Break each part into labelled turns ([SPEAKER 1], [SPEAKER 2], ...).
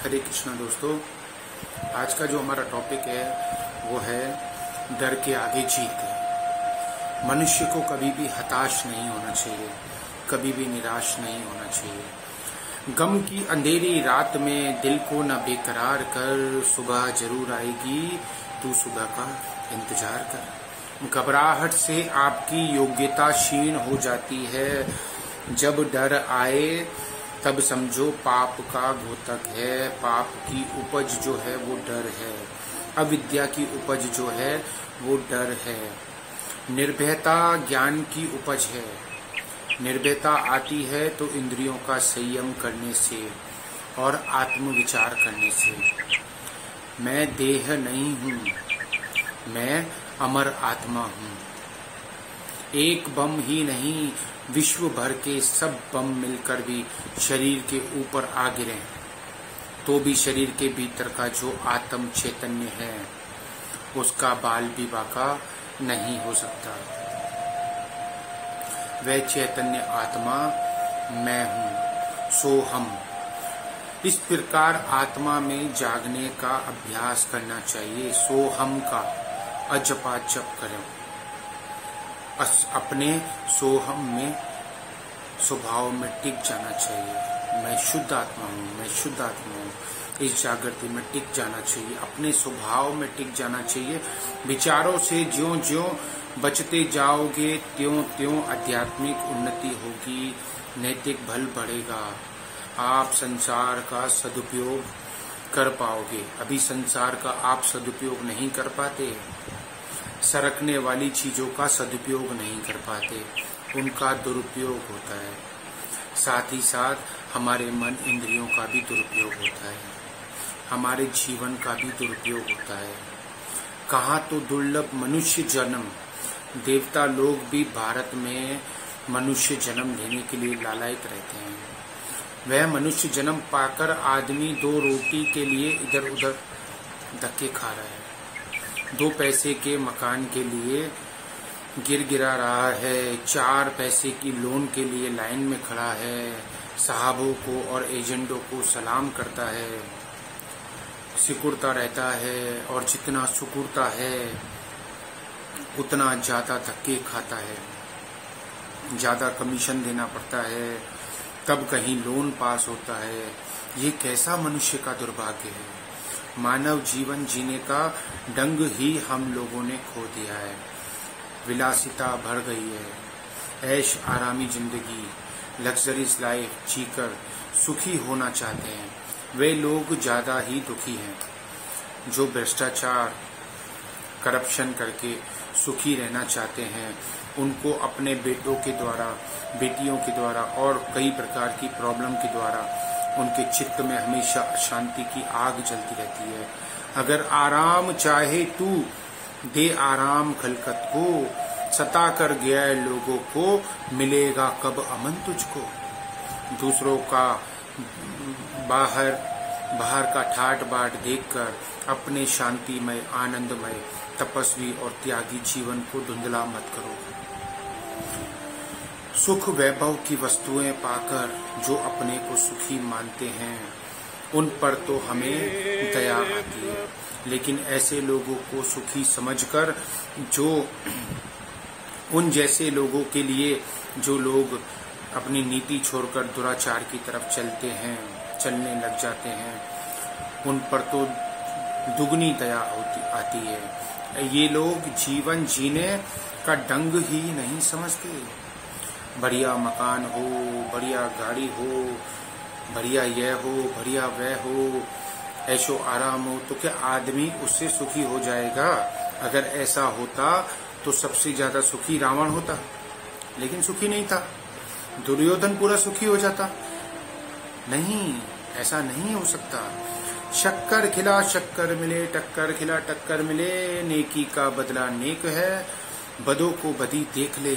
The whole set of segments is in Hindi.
[SPEAKER 1] हरे कृष्णा दोस्तों, आज का जो हमारा टॉपिक है वो है डर के आगे जीत। मनुष्य को कभी भी हताश नहीं होना चाहिए, कभी भी निराश नहीं होना चाहिए। गम की अंधेरी रात में दिल को न बेकरार कर, सुबह जरूर आएगी, तू सुबह का इंतजार कर। घबराहट से आपकी योग्यता क्षीण हो जाती है। जब डर आए तब समझो पाप का घोतक है। पाप की उपज जो है वो डर है, अविद्या की उपज जो है वो डर है। निर्भयता ज्ञान की उपज है। निर्भयता आती है तो इंद्रियों का संयम करने से और आत्मविचार करने से। मैं देह नहीं हूँ, मैं अमर आत्मा हूँ। एक बम ही नहीं, विश्व भर के सब बम मिलकर भी शरीर के ऊपर आ गिरे तो भी शरीर के भीतर का जो आत्म चैतन्य है उसका बाल भी बाका नहीं हो सकता। वह चैतन्य आत्मा मैं हूँ, सो हम। इस प्रकार आत्मा में जागने का अभ्यास करना चाहिए। सो हम का अजपा जप करें। अपने सोहम में स्वभाव में टिक जाना चाहिए। मैं शुद्ध आत्मा हूँ, मैं शुद्ध आत्मा हूँ। इस जागृति में टिक जाना चाहिए, अपने स्वभाव में टिक जाना चाहिए। विचारों से ज्यों ज्यों बचते जाओगे त्यों त्यों आध्यात्मिक उन्नति होगी, नैतिक बल बढ़ेगा। आप संसार का सदुपयोग कर पाओगे। अभी संसार का आप सदुपयोग नहीं कर पाते, सरकने वाली चीजों का सदुपयोग नहीं कर पाते, उनका दुरुपयोग होता है। साथ ही साथ हमारे मन इंद्रियों का भी दुरुपयोग होता है, हमारे जीवन का भी दुरुपयोग होता है। कहाँ तो दुर्लभ मनुष्य जन्म, देवता लोग भी भारत में मनुष्य जन्म लेने के लिए लालायित रहते हैं। वह मनुष्य जन्म पाकर आदमी 2 रोटी के लिए इधर उधर धक्के खा रहा है, 2 पैसे के मकान के लिए गिरा रहा है, 4 पैसे की लोन के लिए लाइन में खड़ा है, साहबों को और एजेंटों को सलाम करता है, सिकुड़ता रहता है और जितना सिकुड़ता है उतना ज्यादा धक्के खाता है, ज्यादा कमीशन देना पड़ता है, तब कहीं लोन पास होता है। ये कैसा मनुष्य का दुर्भाग्य है। मानव जीवन जीने का ढंग ही हम लोगों ने खो दिया है। विलासिता बढ़ गई है। ऐश आरामी जिंदगी, लग्जरीज लाइफ जीकर सुखी होना चाहते हैं वे लोग ज्यादा ही दुखी हैं। जो भ्रष्टाचार करप्शन करके सुखी रहना चाहते हैं उनको अपने बेटों के द्वारा, बेटियों के द्वारा और कई प्रकार की प्रॉब्लम के द्वारा उनके चित्त में हमेशा अशांति की आग जलती रहती है। अगर आराम चाहे तू दे आराम खलकत को, सता कर गया लोगों को मिलेगा कब अमन तुझको। दूसरों का बाहर का ठाट बाट देखकर अपने शांतिमय, आनंदमय, तपस्वी और त्यागी जीवन को धुंधला मत करो। सुख वैभव की वस्तुएं पाकर जो अपने को सुखी मानते हैं उन पर तो हमें दया आती है, लेकिन ऐसे लोगों को सुखी समझकर जो उन जैसे लोगों के लिए जो लोग अपनी नीति छोड़कर दुराचार की तरफ चलने लग जाते हैं उन पर तो दुगनी दया आती है। ये लोग जीवन जीने का ढंग ही नहीं समझते। बढ़िया मकान हो, बढ़िया गाड़ी हो, बढ़िया यह हो, बढ़िया वह हो, ऐशो आराम हो, तो क्या आदमी उससे सुखी हो जाएगा? अगर ऐसा होता तो सबसे ज्यादा सुखी रावण होता, लेकिन सुखी नहीं था। दुर्योधन पूरा सुखी हो जाता? नहीं, ऐसा नहीं हो सकता। शक्कर खिला शक्कर मिले, टक्कर खिला टक्कर मिले, नेकी का बदला नेक है, बदों को बदी देख ले।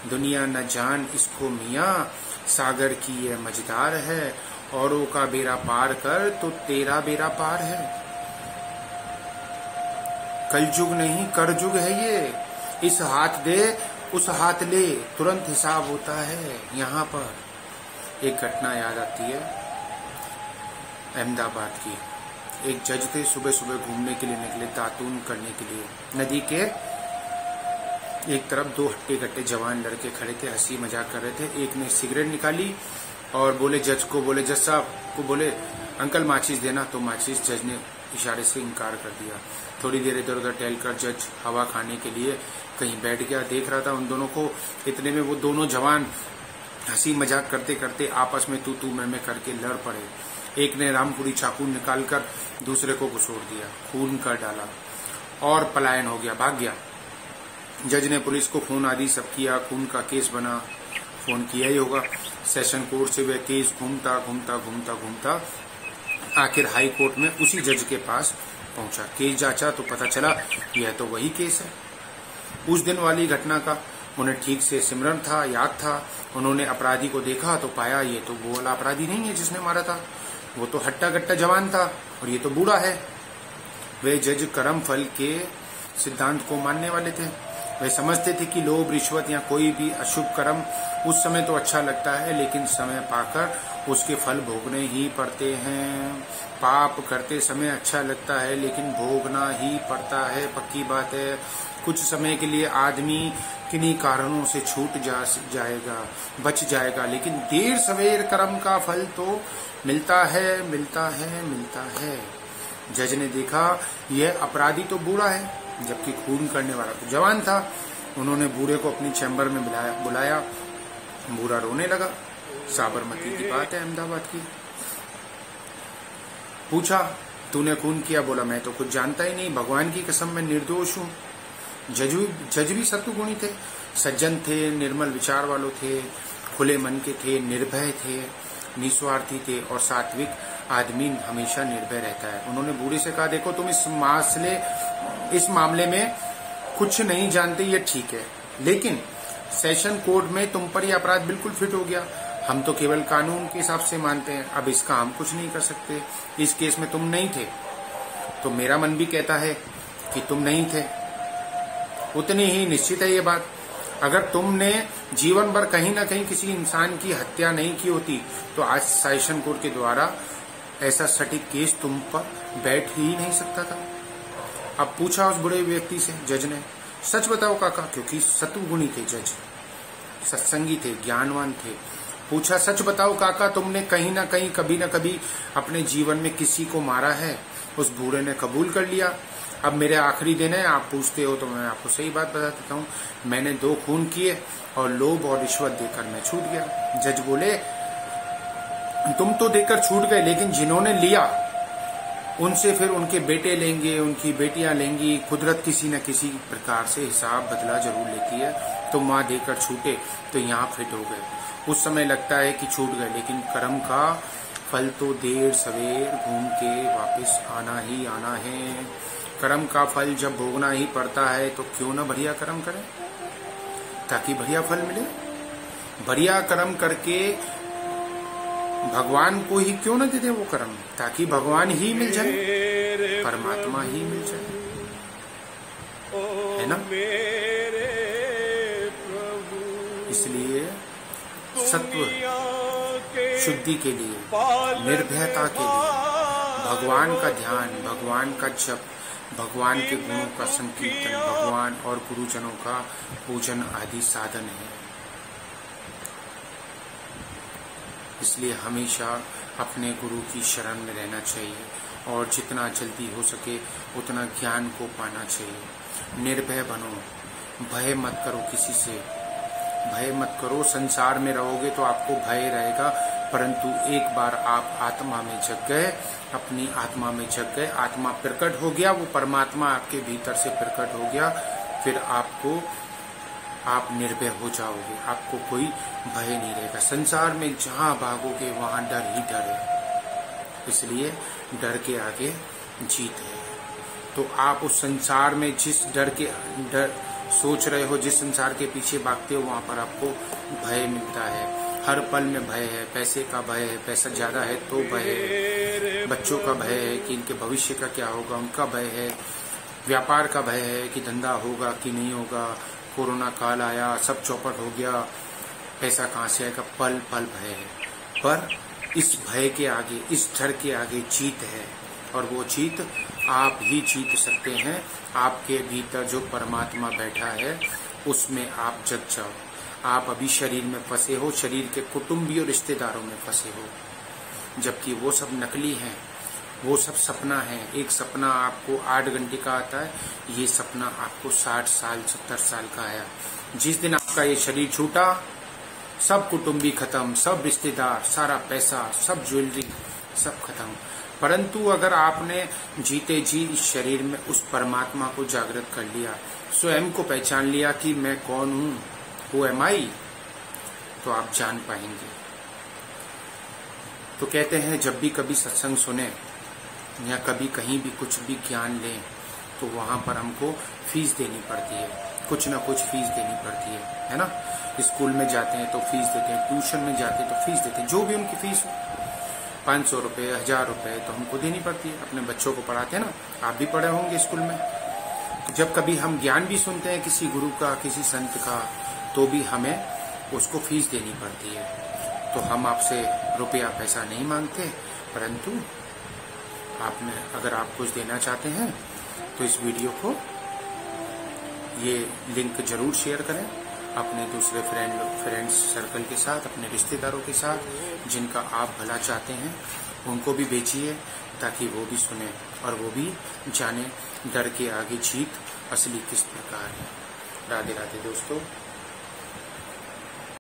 [SPEAKER 1] दुनिया न जान इसको मियाँ, सागर की ये मझधार है, औरों का बेड़ा पार कर तो तेरा बेड़ा पार है। कलयुग नहीं करजुग है ये, इस हाथ दे उस हाथ ले, तुरंत हिसाब होता है। यहाँ पर एक घटना याद आती है। अहमदाबाद की। एक जज थे, सुबह सुबह घूमने के लिए निकले, दातून करने के लिए। नदी के एक तरफ दो हट्टे कट्टे जवान लड़के खड़े थे, हंसी मजाक कर रहे थे। एक ने सिगरेट निकाली और बोले जज को, बोले जज साहब को बोले अंकल माचिस देना, तो माचिस जज ने इशारे से इनकार कर दिया। थोड़ी देर इधर उधर टहलकर जज हवा खाने के लिए कहीं बैठ गया, देख रहा था उन दोनों को। इतने में वो दोनों जवान हंसी मजाक करते करते आपस में तू मैं करके लड़ पड़े। एक ने रामपुरी चाकू निकालकर दूसरे को घुसोड़ दिया, खून कर डाला और पलायन हो गया, भाग गया। जज ने पुलिस को फोन आदि सब किया, खून का केस बना, फोन किया ही होगा। सेशन कोर्ट से वह केस घूमता घूमता घूमता घूमता आखिर हाई कोर्ट में उसी जज के पास पहुंचा। केस जांचा तो पता चला यह तो वही केस है। उस दिन वाली घटना का उन्हें ठीक से सिमरन था, याद था। उन्होंने अपराधी को देखा तो पाया ये तो वो वाला अपराधी नहीं है जिसने मारा था, वो तो हट्टा कट्टा जवान था और ये तो बूढ़ा है। वे जज कर्म फल के सिद्धांत को मानने वाले थे। वे समझते थे कि लोभ, रिश्वत या कोई भी अशुभ कर्म उस समय तो अच्छा लगता है, लेकिन समय पाकर उसके फल भोगने ही पड़ते हैं। पाप करते समय अच्छा लगता है, लेकिन भोगना ही पड़ता है, पक्की बात है। कुछ समय के लिए आदमी किन्हीं कारणों से छूट जाएगा, बच जाएगा, लेकिन देर सवेर कर्म का फल तो मिलता है, मिलता है, मिलता है। जज ने देखा यह अपराधी तो बूढ़ा है, जबकि खून करने वाला तो जवान था। उन्होंने बूढ़े को अपनी चैम्बर में बुलाया। बूढ़ा रोने लगा। साबरमती की बात है, अहमदाबाद की। पूछा तूने खून किया? बोला मैं तो कुछ जानता ही नहीं, भगवान की कसम मैं निर्दोष हूँ। जज भी सत्वगुणी थे, सज्जन थे, निर्मल विचार वालों थे, खुले मन के थे, निर्भय थे, निस्वार्थी थे और सात्विक आदमी हमेशा निर्भय रहता है। उन्होंने बूढ़े से कहा देखो तुम इस मामले में कुछ नहीं जानते, ये ठीक है, लेकिन सेशन कोर्ट में तुम पर यह अपराध बिल्कुल फिट हो गया। हम तो केवल कानून के हिसाब से मानते हैं, अब इसका हम कुछ नहीं कर सकते। इस केस में तुम नहीं थे, तो मेरा मन भी कहता है कि तुम नहीं थे। उतनी ही निश्चित है ये बात। अगर तुमने जीवन भर कहीं ना कहीं किसी इंसान की हत्या नहीं की होती, तो आज सेशन कोर्ट के द्वारा ऐसा सटीक केस तुम पर बैठ ही नहीं सकता था। अब पूछा उस बूढ़े व्यक्ति से जज ने, सच बताओ काका, क्योंकि सत्वगुणी थे जज, सत्संगी थे, ज्ञानवान थे। पूछा सच बताओ काका, तुमने कहीं ना कहीं कभी ना कभी अपने जीवन में किसी को मारा है? उस बूढ़े ने कबूल कर लिया। अब मेरे आखिरी दिन है, आप पूछते हो तो मैं आपको सही बात बता देता हूँ, मैंने 2 खून किए और लोभ और रिश्वत देकर मैं छूट गया। जज बोले तुम तो देकर छूट गए, लेकिन जिन्होंने लिया उनसे फिर उनके बेटे लेंगे, उनकी बेटियां लेंगी। कुदरत किसी न किसी प्रकार से हिसाब बदला जरूर लेती है। तो माँ देकर छूटे तो यहाँ फिट हो गए। उस समय लगता है कि छूट गए, लेकिन कर्म का फल तो देर सवेर घूम के वापस आना ही आना है। कर्म का फल जब भोगना ही पड़ता है तो क्यों ना बढ़िया कर्म करें, ताकि बढ़िया फल मिले। बढ़िया कर्म करके भगवान को ही क्यों ना दे दे वो कर्म, ताकि भगवान ही मिल जाए, परमात्मा ही मिल जाए, है ना। इसलिए सत्व शुद्धि के लिए, निर्भयता के लिए भगवान का ध्यान, भगवान का जप, भगवान के गुणों का संकीर्तन, भगवान और गुरुजनों का पूजन आदि साधन है। इसलिए हमेशा अपने गुरु की शरण में रहना चाहिए और जितना जल्दी हो सके उतना ज्ञान को पाना चाहिए। निर्भय बनो, भय मत करो, किसी से भय मत करो। संसार में रहोगे तो आपको भय रहेगा, परंतु एक बार आप आत्मा में जग गए, अपनी आत्मा में जग गए, आत्मा प्रकट हो गया, वो परमात्मा आपके भीतर से प्रकट हो गया, फिर आप निर्भय हो जाओगे, आपको कोई भय नहीं रहेगा। संसार में जहां भागोगे वहां डर ही डर है, इसलिए डर के आगे जीत है। तो आप उस संसार में जिस डर सोच रहे हो, जिस संसार के पीछे भागते हो, वहां पर आपको भय मिलता है। हर पल में भय है, पैसे का भय है, पैसा ज्यादा है तो भय है, बच्चों का भय है कि इनके भविष्य का क्या होगा, उनका भय है, व्यापार का भय है कि धंधा होगा कि नहीं होगा, कोरोना काल आया, सब चौपट हो गया, पैसा कहाँ से आएगा, पल पल भय है। पर इस भय के आगे, इस डर के आगे जीत है, और वो जीत आप ही जीत सकते हैं। आपके भीतर जो परमात्मा बैठा है उसमें आप जग जाओ। आप अभी शरीर में फंसे हो, शरीर के कुटुंबी और रिश्तेदारों में फंसे हो, जबकि वो सब नकली हैं, वो सब सपना है। एक सपना आपको 8 घंटे का आता है, ये सपना आपको 60 साल 70 साल का आया। जिस दिन आपका ये शरीर छूटा, सब कुटुंबी खत्म, सब रिश्तेदार, सारा पैसा, सब ज्वेलरी, सब खत्म। परंतु अगर आपने जीते जी इस शरीर में उस परमात्मा को जागृत कर लिया, स्वयं को पहचान लिया कि मैं कौन हूं, हु एम आई, तो आप जान पाएंगे। तो कहते हैं जब भी कभी सत्संग सुने या कभी कहीं भी कुछ भी ज्ञान लें तो वहां पर हमको फीस देनी पड़ती है, कुछ ना कुछ फीस देनी पड़ती है ना। स्कूल में जाते हैं तो फीस देते हैं, ट्यूशन में जाते हैं तो फीस देते हैं, जो भी उनकी फीस हो, 500 रुपये 1000 रुपये तो हमको देनी पड़ती है। अपने बच्चों को पढ़ाते हैं ना, आप भी पढ़े होंगे स्कूल में। जब कभी हम ज्ञान भी सुनते हैं किसी गुरु का, किसी संत का, तो भी हमें उसको फीस देनी पड़ती है। तो हम आपसे रुपया पैसा नहीं मांगते, परंतु आपने अगर आप कुछ देना चाहते हैं तो इस वीडियो को, ये लिंक जरूर शेयर करें अपने दूसरे फ्रेंड्स सर्कल के साथ, अपने रिश्तेदारों के साथ, जिनका आप भला चाहते हैं उनको भी भेजिए, ताकि वो भी सुने और वो भी जाने डर के आगे जीत असली किस प्रकार है। राधे राधे दोस्तों।